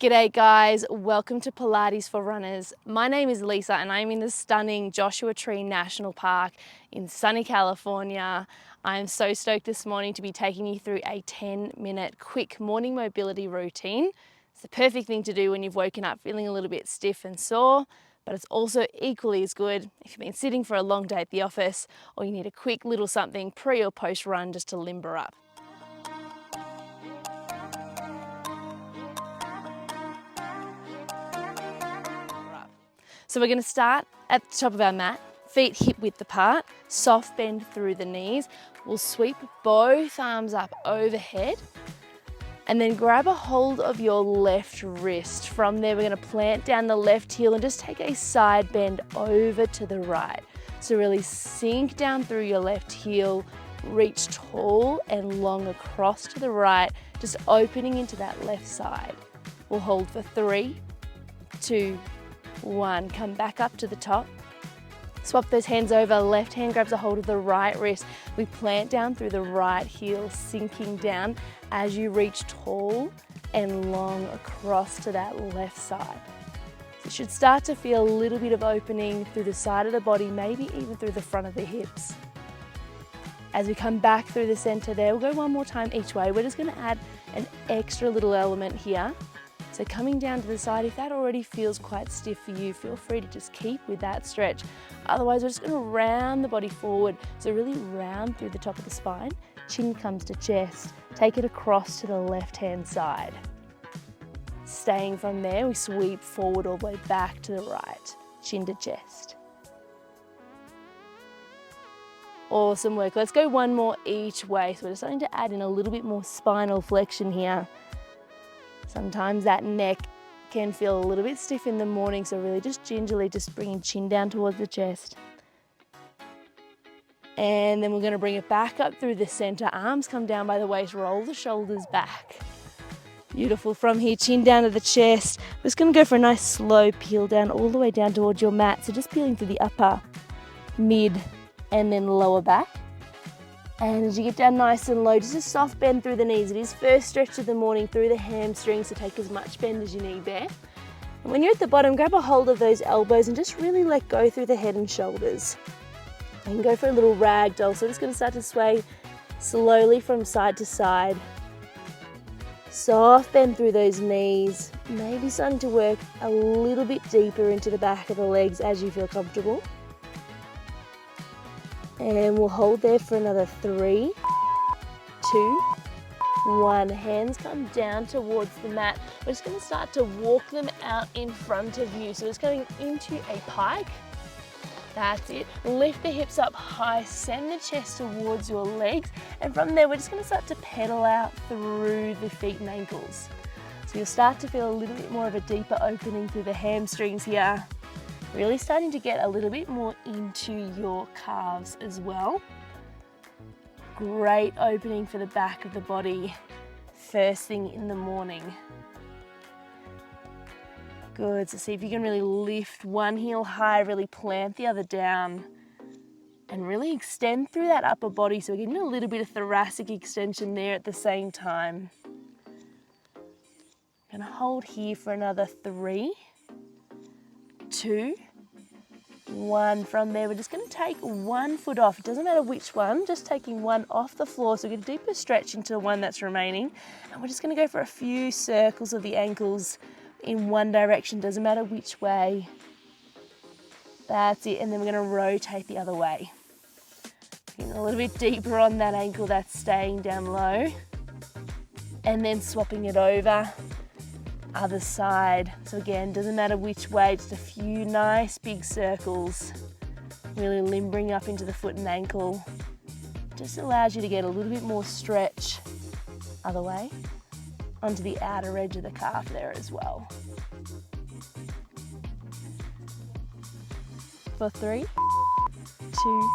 G'day guys, welcome to Pilates for Runners. My name is Lisa and I'm in the stunning Joshua Tree National Park in sunny California. I'm so stoked this morning to be taking you through a 10-minute quick morning mobility routine. It's the perfect thing to do when you've woken up feeling a little bit stiff and sore, but it's also equally as good if you've been sitting for a long day at the office or you need a quick little something pre or post run just to limber up. So we're going to start at the top of our mat, feet hip width apart, soft bend through the knees. We'll sweep both arms up overhead and then grab a hold of your left wrist. From there, we're going to plant down the left heel and just take a side bend over to the right. So really sink down through your left heel, reach tall and long across to the right, just opening into that left side. We'll hold for 3, 2, 1, come back up to the top. Swap those hands over, left hand grabs a hold of the right wrist. We plant down through the right heel, sinking down as you reach tall and long across to that left side. So you should start to feel a little bit of opening through the side of the body, maybe even through the front of the hips. As we come back through the center there, we'll go one more time each way. We're just gonna add an extra little element here. So coming down to the side, if that already feels quite stiff for you, feel free to just keep with that stretch. Otherwise, we're just going to round the body forward. So really round through the top of the spine, chin comes to chest, take it across to the left-hand side. Staying from there, we sweep forward all the way back to the right, chin to chest. Awesome work. Let's go one more each way. So we're just starting to add in a little bit more spinal flexion here. Sometimes that neck can feel a little bit stiff in the morning, so really just gingerly just bringing chin down towards the chest. And then we're going to bring it back up through the center. Arms come down by the waist, roll the shoulders back. Beautiful. From here, chin down to the chest. We're just going to go for a nice slow peel down all the way down towards your mat. So just peeling through the upper, mid, and then lower back. And as you get down nice and low, just a soft bend through the knees. It is first stretch of the morning through the hamstrings, so take as much bend as you need there. And when you're at the bottom, grab a hold of those elbows and just really let go through the head and shoulders. And go for a little ragdoll. So we're just going to start to sway slowly from side to side. Soft bend through those knees. Maybe starting to work a little bit deeper into the back of the legs as you feel comfortable. And we'll hold there for another 3, 2, 1. Hands come down towards the mat. We're just going to start to walk them out in front of you. So it's going into a pike. That's it. Lift the hips up high, send the chest towards your legs. And from there, we're just going to start to pedal out through the feet and ankles. So you'll start to feel a little bit more of a deeper opening through the hamstrings here. Really starting to get a little bit more into your calves as well. Great opening for the back of the body first thing in the morning. Good, so see if you can really lift one heel high, really plant the other down and really extend through that upper body. So we're getting a little bit of thoracic extension there at the same time. I'm gonna hold here for another 3, 2, 1. From there, we're just going to take one foot off. It doesn't matter which one, just taking one off the floor. So we get a deeper stretch into the one that's remaining. And we're just going to go for a few circles of the ankles in one direction. Doesn't matter which way. That's it. And then we're going to rotate the other way. Getting a little bit deeper on that ankle that's staying down low. And then swapping it over. Other side. So again, doesn't matter which way, just a few nice big circles. Really limbering up into the foot and ankle. Just allows you to get a little bit more stretch. Other way. Onto the outer edge of the calf there as well. For 3, 2,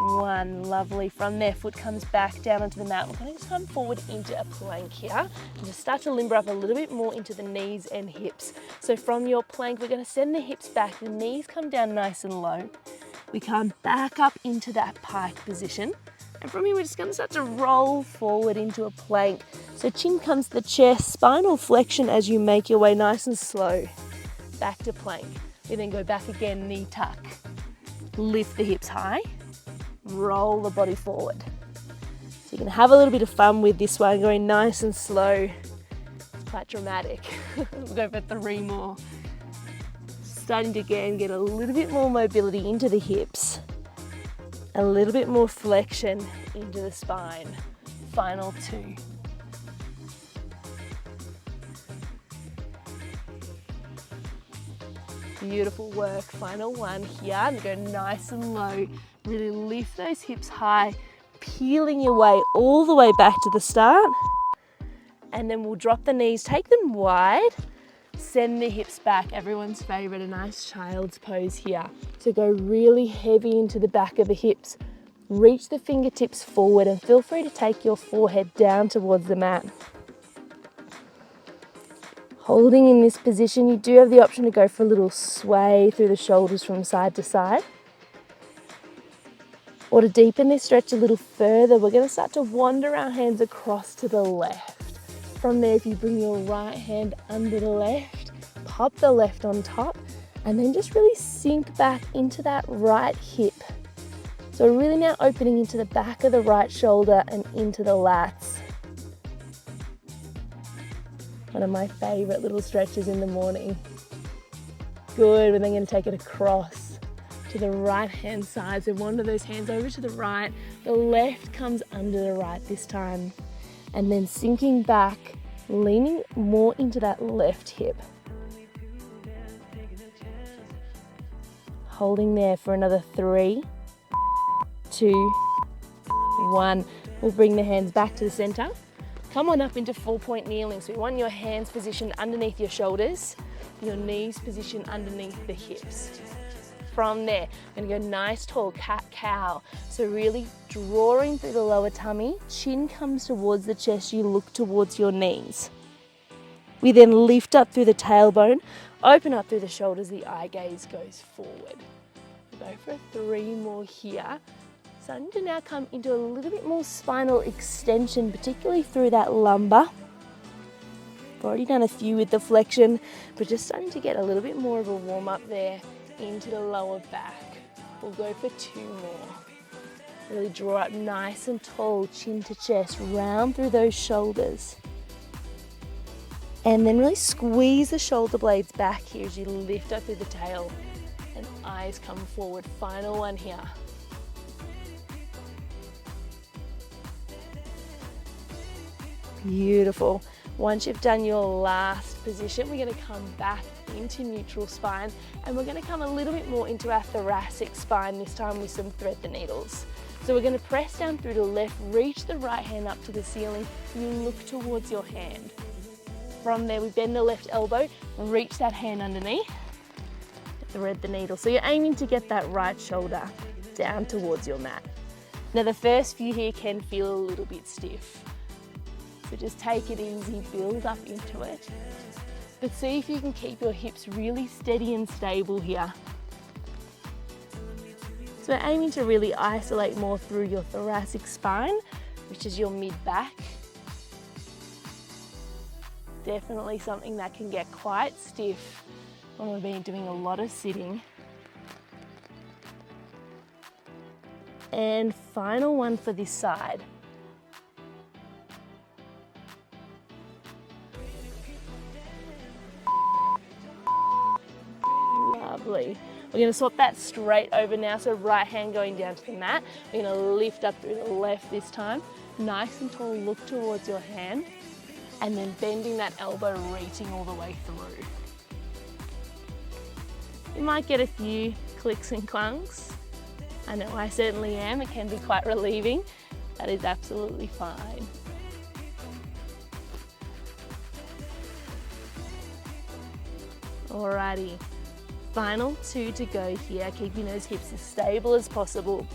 1. Lovely. From there, foot comes back down onto the mat. We're going to come forward into a plank here and just start to limber up a little bit more into the knees and hips. So from your plank, we're going to send the hips back. The knees come down nice and low. We come back up into that pike position. And from here, we're just going to start to roll forward into a plank. So chin comes to the chest, spinal flexion as you make your way nice and slow back to plank. We then go back again, knee tuck. Lift the hips high, roll the body forward. So you can have a little bit of fun with this one, going nice and slow. It's quite dramatic. We'll go for 3 more. Starting to again get a little bit more mobility into the hips. A little bit more flexion into the spine. Final 2. Beautiful work. Final 1 here. And go nice and low. Really lift those hips high, peeling your way all the way back to the start. And then we'll drop the knees, take them wide, send the hips back. Everyone's favorite, a nice child's pose here. So go really heavy into the back of the hips. Reach the fingertips forward and feel free to take your forehead down towards the mat. Holding in this position, you do have the option to go for a little sway through the shoulders from side to side. Or to deepen this stretch a little further, we're going to start to wander our hands across to the left. From there, if you bring your right hand under the left, pop the left on top, and then just really sink back into that right hip. So we're really now opening into the back of the right shoulder and into the lats. One of my favorite little stretches in the morning. Good, we're then going to take it across to the right hand side. So wander those hands over to the right. The left comes under the right this time. And then sinking back, leaning more into that left hip. Holding there for another 3, 2, 1. We'll bring the hands back to the center. Come on up into 4-point kneeling. So we want your hands positioned underneath your shoulders, your knees positioned underneath the hips. From there, I'm going to go nice tall cat-cow. So really drawing through the lower tummy, chin comes towards the chest, you look towards your knees. We then lift up through the tailbone, open up through the shoulders, the eye gaze goes forward. We'll go for 3 more here. Starting to now come into a little bit more spinal extension, particularly through that lumbar. I've already done a few with the flexion, but just starting to get a little bit more of a warm up there into the lower back. We'll go for 2 more. Really draw up nice and tall, chin to chest, round through those shoulders. And then really squeeze the shoulder blades back here as you lift up through the tail and eyes come forward. Final 1 here. Beautiful. Once you've done your last position, we're going to come back into neutral spine and we're going to come a little bit more into our thoracic spine, this time with some thread the needles. So we're going to press down through the left, reach the right hand up to the ceiling, you look towards your hand. From there, we bend the left elbow, reach that hand underneath, thread the needle. So you're aiming to get that right shoulder down towards your mat. Now the first few here can feel a little bit stiff. So just take it easy, build up into it. But see if you can keep your hips really steady and stable here. So we're aiming to really isolate more through your thoracic spine, which is your mid-back. Definitely something that can get quite stiff when we've been doing a lot of sitting. And final one for this side. Lovely. We're going to swap that straight over now, so right hand going down to the mat. We're going to lift up through the left this time. Nice and tall, look towards your hand. And then bending that elbow, reaching all the way through. You might get a few clicks and clunks. I know I certainly am. It can be quite relieving. That is absolutely fine. Alrighty. Final 2 to go here, keeping those hips as stable as possible.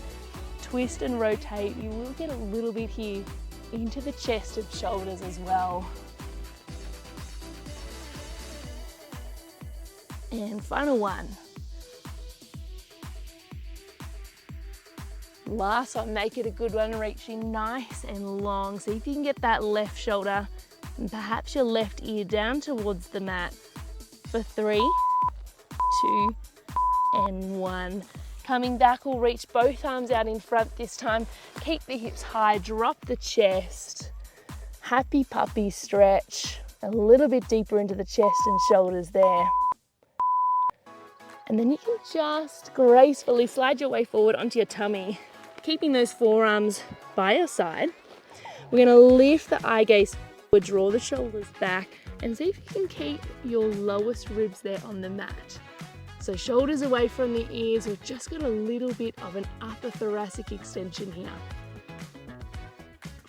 Twist and rotate. You will get a little bit here into the chest and shoulders as well. And final 1. Last one, make it a good one, reaching nice and long. See if you can get that left shoulder and perhaps your left ear down towards the mat for 3, 2, and 1. Coming back, we'll reach both arms out in front this time. Keep the hips high, drop the chest. Happy puppy stretch. A little bit deeper into the chest and shoulders there. And then you can just gracefully slide your way forward onto your tummy, keeping those forearms by your side. We're gonna lift the eye gaze forward, draw the shoulders back, and see if you can keep your lowest ribs there on the mat. So shoulders away from the ears, we've just got a little bit of an upper thoracic extension here.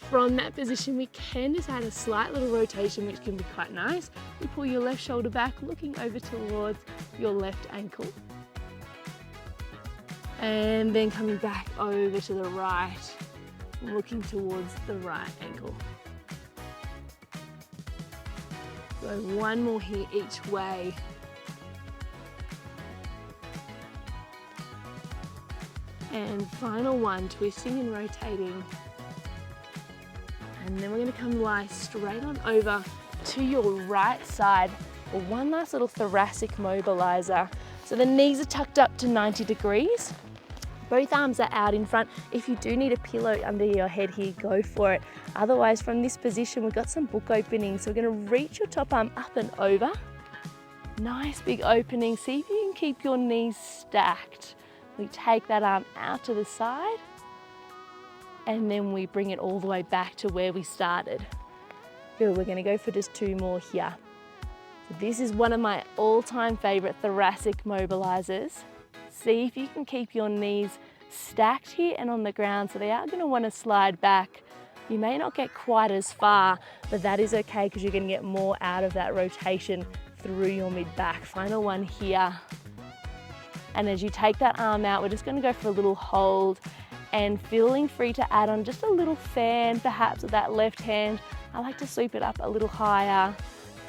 From that position, we can just add a slight little rotation, which can be quite nice. You pull your left shoulder back, looking over towards your left ankle. And then coming back over to the right, looking towards the right ankle. So one more here each way. And final one, twisting and rotating. And then we're going to come lie straight on over to your right side for one last little thoracic mobilizer. So the knees are tucked up to 90 degrees. Both arms are out in front. If you do need a pillow under your head here, go for it. Otherwise, from this position, we've got some book openings. So we're going to reach your top arm up and over. Nice big opening. See if you can keep your knees stacked. We take that arm out to the side, and then we bring it all the way back to where we started. Good, we're gonna go for just 2 more here. So this is one of my all-time favorite thoracic mobilizers. See if you can keep your knees stacked here and on the ground, so they are gonna wanna slide back. You may not get quite as far, but that is okay because you're gonna get more out of that rotation through your mid-back. Final one here. And as you take that arm out, we're just gonna go for a little hold and feeling free to add on just a little fan, perhaps with that left hand. I like to sweep it up a little higher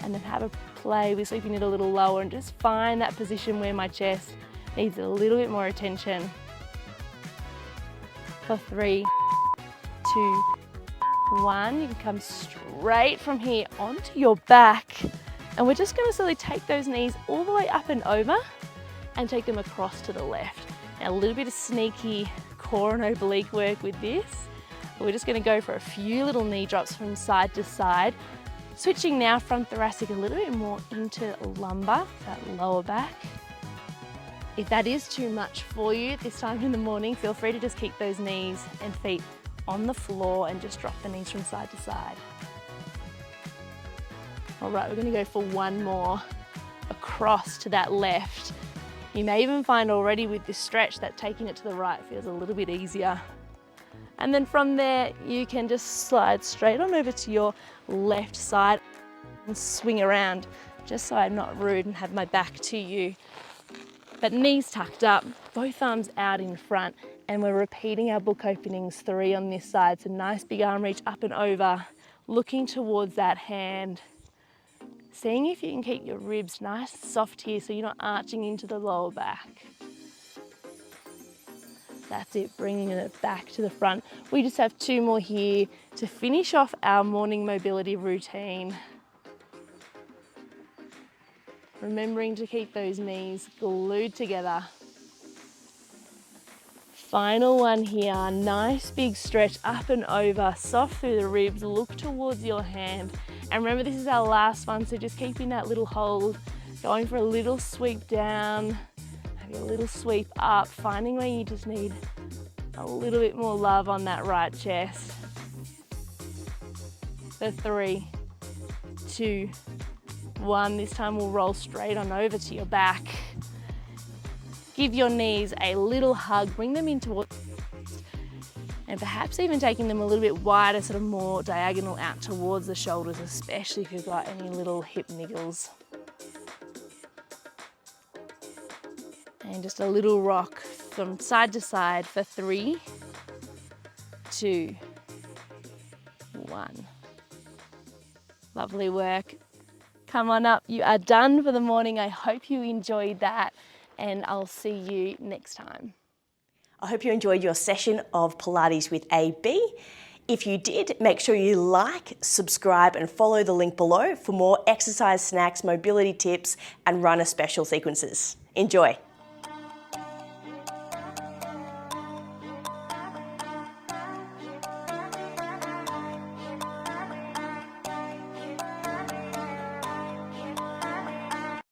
and then have a play with sweeping it a little lower and just find that position where my chest needs a little bit more attention. For 3, 2, 1. You can come straight from here onto your back. And we're just gonna slowly take those knees all the way up and over and take them across to the left. Now a little bit of sneaky core and oblique work with this. We're just gonna go for a few little knee drops from side to side. Switching now front thoracic a little bit more into lumbar, that lower back. If that is too much for you this time in the morning, feel free to just keep those knees and feet on the floor and just drop the knees from side to side. All right, we're gonna go for one more across to that left. You may even find already with this stretch that taking it to the right feels a little bit easier. And then from there, you can just slide straight on over to your left side and swing around, just so I'm not rude and have my back to you. But knees tucked up, both arms out in front, and we're repeating our book openings 3 on this side. So nice big arm reach up and over, looking towards that hand. Seeing if you can keep your ribs nice and soft here so you're not arching into the lower back. That's it, bringing it back to the front. We just have 2 more here to finish off our morning mobility routine. Remembering to keep those knees glued together. Final one here, nice big stretch up and over, soft through the ribs, look towards your hand. And remember, this is our last one, so just keeping that little hold, going for a little sweep down, maybe a little sweep up, finding where you just need a little bit more love on that right chest. For 3, 2, 1. This time we'll roll straight on over to your back. Give your knees a little hug, bring them in towards, and perhaps even taking them a little bit wider, sort of more diagonal out towards the shoulders, especially if you've got any little hip niggles. And just a little rock from side to side for 3, 2, 1. Lovely work. Come on up, you are done for the morning. I hope you enjoyed that, and I'll see you next time. I hope you enjoyed your session of Pilates with AB. If you did, make sure you like, subscribe and follow the link below for more exercise snacks, mobility tips and runner special sequences. Enjoy.